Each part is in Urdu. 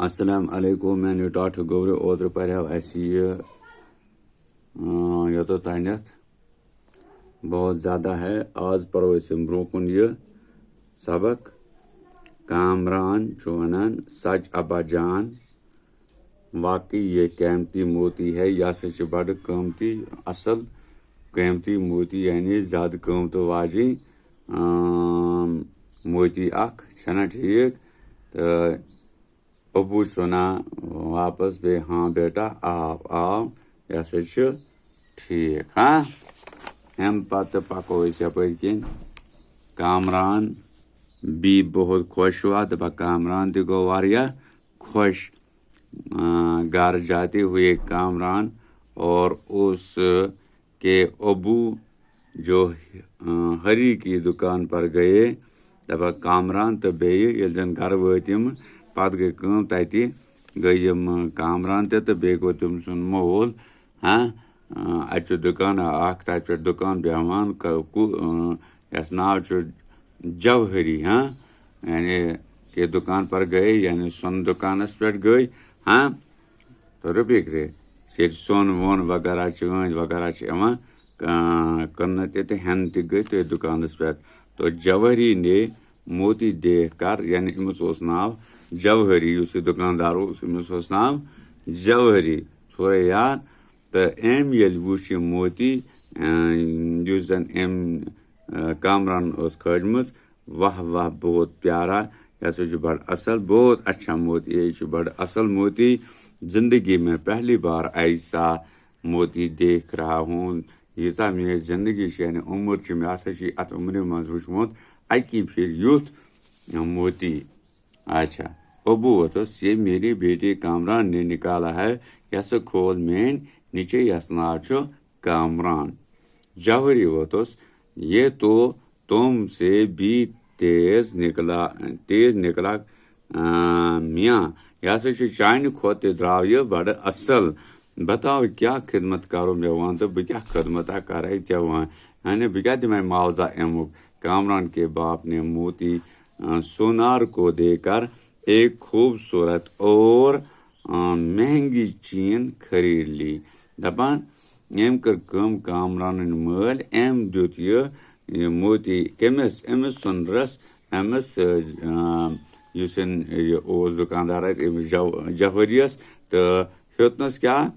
السلام علیکم میں ٹاٹھ گور اوتر پریو اسی یوتانیتھ بہت زیادہ ہے. آز پرو برو کن یہ سبق. کامران ونان سچ ابا جان واقعی یہ قیمتی موتی ہے. یہ ہسا بڑ قیمتی اصل قیمتی موتی یعنی زیادہ قیمت واجن موتی اخ چھنا ٹھیک. تو ابو سنا واپس بے ہاں بیٹا آو یہ ہسا ٹھیک. ہاں ام پتہ پکو یپر کن کامران بھی بہت خوش ہوا. دپا کامران تہ گو واریاہ خوش. گھر جاتے ہوئے کامران اور اس کے ابو جو ہری کی دکان پر گئے. دپا کامران تو بیل زن گھر وتم پتہ گئی کم تتہ گئی کامران تہ بیٚیہِ گوٚو تٔمۍ سُنٛد مول. اَتہِ چھُ دُکان اکھ تَتہِ پٮ۪ٹھ دُکان بیٚہوان یَس ناو چھُ جوہری. یعنی کہ دُکان پر گئے یعنی سۄن دُکانس پٮ۪ٹھ گٔے. تو رُبیکرے ییٚتہِ سۄن وۄن وغیرہ چٲنٛدۍ وغیرہ چھِ یِوان کٕننہٕ تہِ تہٕ ہٮ۪نہٕ تہِ گٔے تٔتھۍ دُکانس پٮ۪ٹھ. تو جوہری نے موتی دیکھ کر یعنی أمِس اوس ناو جوہری. یُس یہِ دُکاندار اوس أمِس اوس ناو جوہری. تھوڑا یاد. تہٕ أمۍ ییٚلہِ وُچھ یہِ موتی یُس زن أمۍ کامران ٲس کھٲجمٕژ واہ واہ بہت پیارا یہ ہسا چھُ بڑٕ اصل بہت اچھا موتی. یہ چھُ بڑٕ اصل موتی. زندگی میں پہلی بار ایسا موتی دیکھ رہا ہوں. ییٖژاہ میٲنۍ زندگی چھِ یعنی عمر چھِ مےٚ ہسا چھِ اتھ عمرِ منٛز وٕچھمُت اکی پھِرِ یُتھ موتی. اچھا ابو ووتُس یہ میری بیٹی کامران نے نکالا ہے. یہ ہسا کھول میٲنۍ نیچے یس ناو چھُ کامران. جوہری ووتُس یہ تو تم سے بھی تیز نکلا میاں. یہ ہسا چھُ چانہِ کھۄتہٕ تہِ درٛاو یہِ بڑٕ اصل. بتاو کیا خدمت کرو. مےٚ وَن تہٕ بہٕ کیٛاہ خدمتا کرے ژےٚ وۄنۍ یعنی بہٕ کیٛاہ دِمے معاوضہ امیُک. کامران کے باپ نے موتی سونار کو دے کر ایک خوبصورت اور مہنگی چین خرید لی. دپان أمۍ کٔر کٲم کامرانٕنۍ مٲلۍ أمۍ دیُت یہِ موتی کٔمِس أمِس سُنٛدرس أمِس یُس یہِ اوس دُکاندار اتہِ أمِس جوہریس. تہٕ ہیوٚتنس کیٛاہ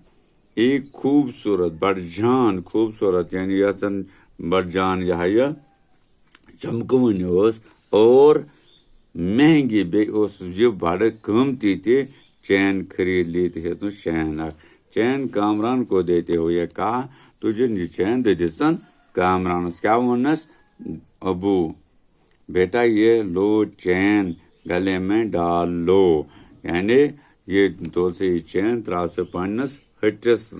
ایک خوٗبصوٗرت بڑٕ جان خوٗبصوٗرت یعنی یتھ زن بڑٕ جان یہِ چمکوٕنۍ ٲس اور مہنگی بیٚیہِ اوس یہِ بڑٕ قۭمتی تہِ چین خرید لی. تہٕ ہیٚژنس چین اکھ. چین کامران کو دیتے ہوئے کہا تُجہِ یہِ چین تہٕ دِژن کامرانس. کیٛاہ ووٚننس ابو بیٹا یہ لو چین گلے میں ڈال لو. یعنی یہ تُل سا یہِ چین تراو سا پننس ہٹس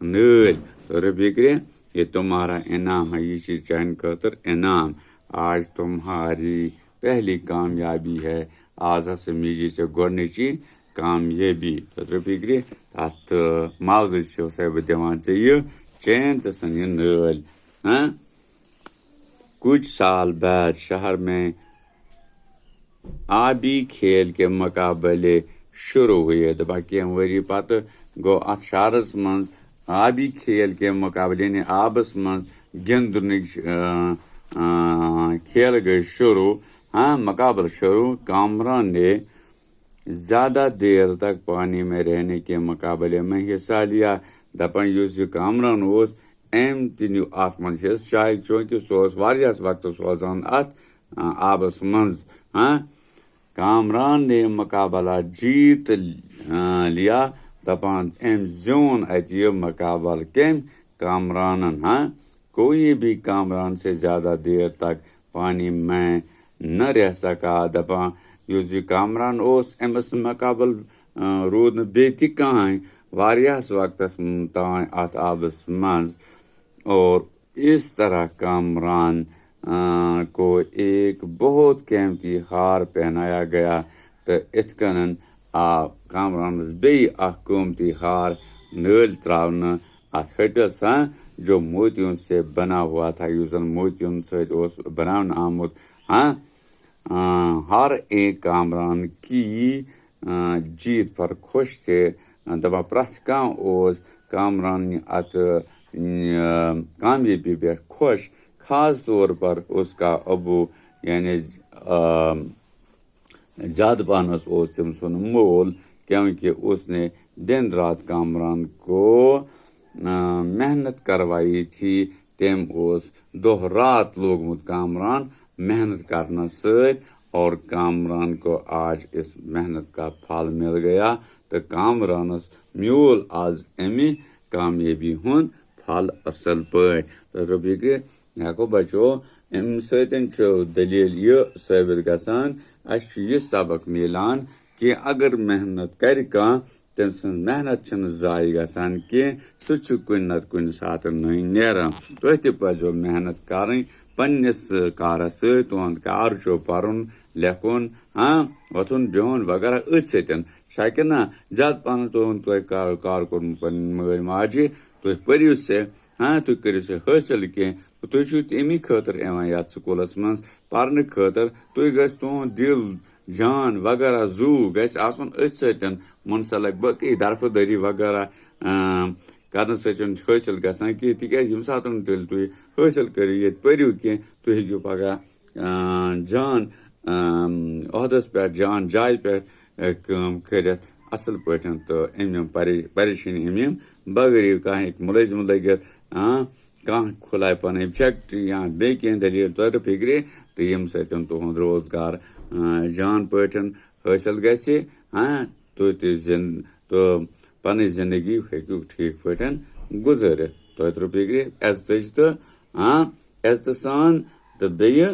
نٲلۍ. ربیکرے یہ تمہارا انعام ہے. یہ چھِ چانہِ خٲطرٕ انعام. آج تمہاری پہلی کامیابی ہے. آز ہسا میجی ژےٚ گۄڈنِچی کامیٲبی. ربیکرے تتھ معاوضہٕ چھُسے بہٕ دِوان ژےٚ یہِ چین تہٕ سن یہِ نٲلۍ. کچھ سال بعد شہر میں آبی کھیل کے مقابلے شروع ہوئے. دپا کینٛہہ ؤری پتہٕ گوٚو اتھ شہرس منٛز آبی کھیل کے مقابلے یعنی آبس منٛز گِنٛدنٕکۍ کھیل گٔے شروع. مقابل شروع. کامران نے زیادہ دیر تک پانی میں رہنے کے مقابلے میں حصہ لیا. دپان یُس یہِ کامران اوس أمۍ تہِ نیوٗ اتھ منٛز حصہٕ شاید چوٗنکہِ سُہ اوس واریاہس وقتس روزان اتھ آبس منٛز. کامران نے مقابلہ جیت لیا. دپان أمۍ زیوٗن اتہِ یہِ مقابلہٕ کٔمۍ کامرانن. کوئی بھی کامران سے زیادہ دیر تک پانی میں نہ رہ سکا. دپان یُس یہِ کامران اوس أمِس مقابل روٗد نہٕ بیٚیہِ تہِ کٕہٕنۍ واریاہس وقتس تام اتھ آبس منٛز. اور اس طرح کامران کو ایک بہت قیمتی ہار پہنایا گیا. تہٕ اِتھ کٔنن آو کامرانس بیٚیہِ اکھ قۭمتی ہار نٲلۍ تراونہٕ اتھ ہٹس جو موتیوں سے بنا ہوا تھا. یُس زن موتیون سۭتۍ اوس بناونہٕ آمُت. ہر ایک کامران کی جیت پر خوش تھے دپان پرٛٮ۪تھ کانٛہہ اوس کامران اتھ کامیٲبی پٮ۪ٹھ خوش خاص طور پر اس کا ابو یعنی زیادہ پہنس اوس تم سن مول کیونکہ اس نے دن رات کامران کو محنت کروائی تھی تم اوس دۄہ رات لوگمت کامران محنت کرنس سۭتۍ اور کامران کو آج اس محنت کا پھل مل گیا تو کامرانس میول آز امہِ کامیٲبی ہُنٛد پھل اصل پٲٹھۍ رفیقی ہیٚکو بچو امہِ سۭتۍ چھُ دلیٖل یہِ ثٲبت گژھان اسہِ چھُ یہِ سبق میلان کہ اگر محنت کرِ کانٛہہ تٔمۍ سٕنٛز محنت چھنہٕ ضایع گژھان کینٛہہ سُہ چھُ کُنہِ نتہٕ کُنہِ ساتہٕ نٔنۍ نیران تۄہہِ تہِ پزیو محنت کرٕنۍ پننس کارس سۭتۍ تُہنٛد کار چھُ پرُن لیکھُن وۄتھُن بِہُن وغیرہ أتھۍ سۭتۍ شاکر نا زیادٕ پہن تُہنٛد تۄہہِ کار کوٚرمُت پنٕنۍ مٲلۍ ماجہِ تُہۍ پٔرِو سا تُہۍ کٔرِو سا حٲصِل کینٛہہ تُہۍ چھُو امی خٲطرٕ یِوان یتھ سکوٗلس منٛز پرنہٕ خٲطرٕ تُہۍ گژھِ تُہنٛد دل جان وغیرہ زوٗ گژھِ آسُن أتھۍ سۭتۍ منسلک باقٕے درفہٕ وغیرہ کرنہٕ سۭتۍ چھُ حٲصِل گژھان کینٛہہ تِکیازِ ییٚمہِ ساتہٕ تیٚلہِ تُہۍ حٲصِل کٔرِو ییٚتہِ پٔرِو کینٛہہ تُہۍ ہیٚکِو پگاہ جان عہدس پٮ۪ٹھ جان جایہِ پٮ۪ٹھ کٲم کٔرِتھ اصل پٲٹھۍ تہٕ أمۍ پریشٲنی أمۍ بغٲر کانٛہہ ہیٚکہِ مُلٲزِم لٔگِتھ کانٛہہ کھُلایہِ پنٕنۍ فیکٹری یا بیٚیہِ کینٛہہ دٔلیٖل طور فِکرِ تہٕ ییٚمہِ سۭتۍ تُہُنٛد روزگار جان پٲٹھۍ حٲصِل گژھِ تُہۍ تہِ تہٕ پنٕنۍ زندگی ہیٚکِو ٹھیٖک پٲٹھۍ گُزٲرِتھ توتہِ فِکرِ عزتٕچ تہٕ عزتہٕ سان تہٕ بیٚیہِ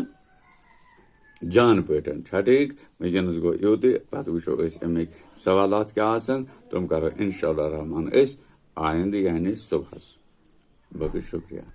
جان پٲٹھۍ چھا ٹھیٖک وٕنکیٚنس گوٚو یوٗتُے پتہٕ وٕچھو أسۍ امِکۍ سوالات کیٛاہ آسن تِم کرو انشاء اللہ رحمان أسۍ آیندٕ یعنی صبحس باقٕے شُکریہ